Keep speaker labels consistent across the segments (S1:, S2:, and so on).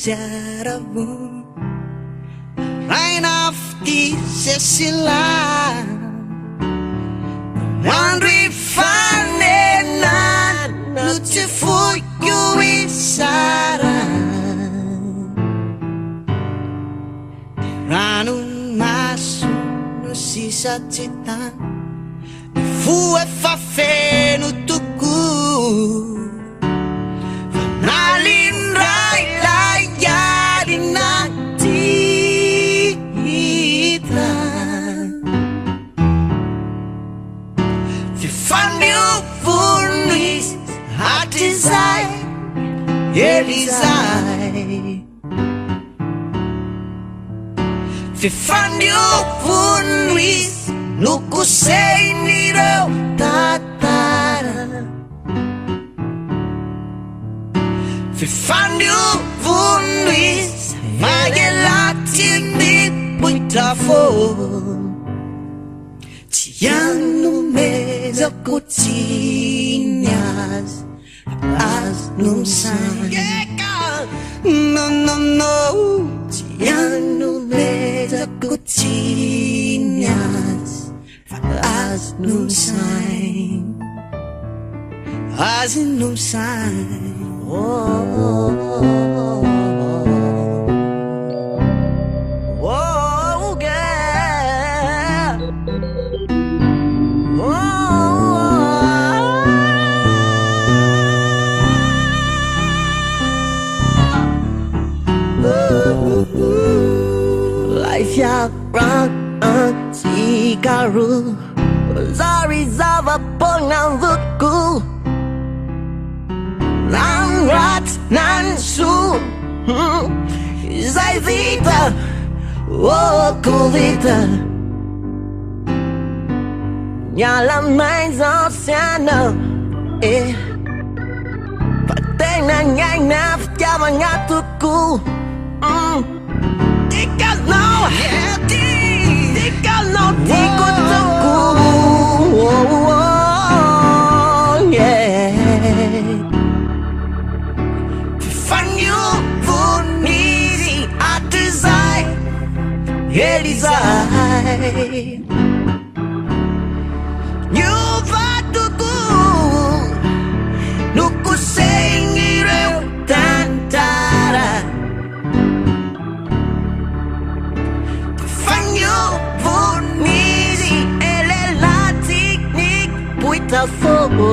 S1: zeravu Raina fti sesila Wandri fanena Lutu fuyu isara Ranu masu no sisa cita Fu e fa fe no tuku Nalin rai lai yari nanti ita Vi fann ju vunnit att desire desire Vi fann ju vunnit Nuku sei niro tatara Vi fann ju vunnit Magelati ni puita fo Tiano mesa cotinhas As num sai No, no, no Tiano mesa cotinhas As num sai As num sai Oh, girl. Life ya rock cigaru Zari zava pongan vuku Lang rat nan su Zai vita Oh colita Nyala mais oceano Pateng na ngai na Ftiava ngatuku Tika no Tika no Tiko tuku Desire You vatuku Nuku sengire tantara Fanyo vunisi ele la technique Puita fogo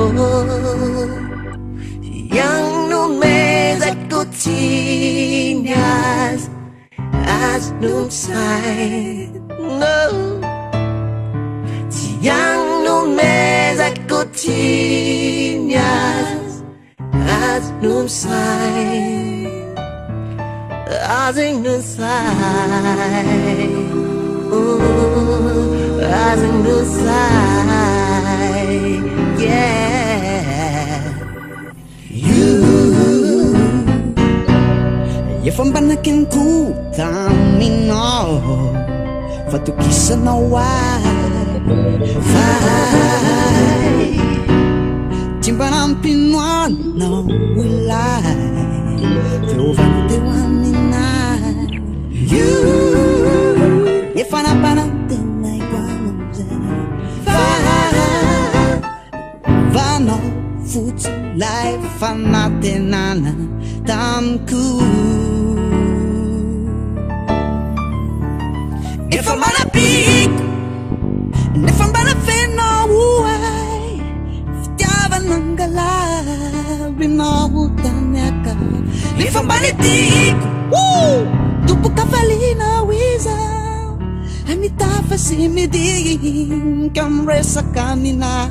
S1: Yang no mesa cotinhas As num sai No Tiang no mesa cotinhas As num sai As num sai As num sai Yeah Ia fambanakin ku tamino Fatukisa na vai Timbanam pinuan na wilai Teovan tewanina You Ia fanapanam tenay kwamuza Vano futu life fanatenana tamku If I'm on a peak And if I'm on a fin no way Ftiava nangala Rinawutanyaka If I'm on a peak Woo Tupu kavalina wiza Anitafa simiding Kamresa kanina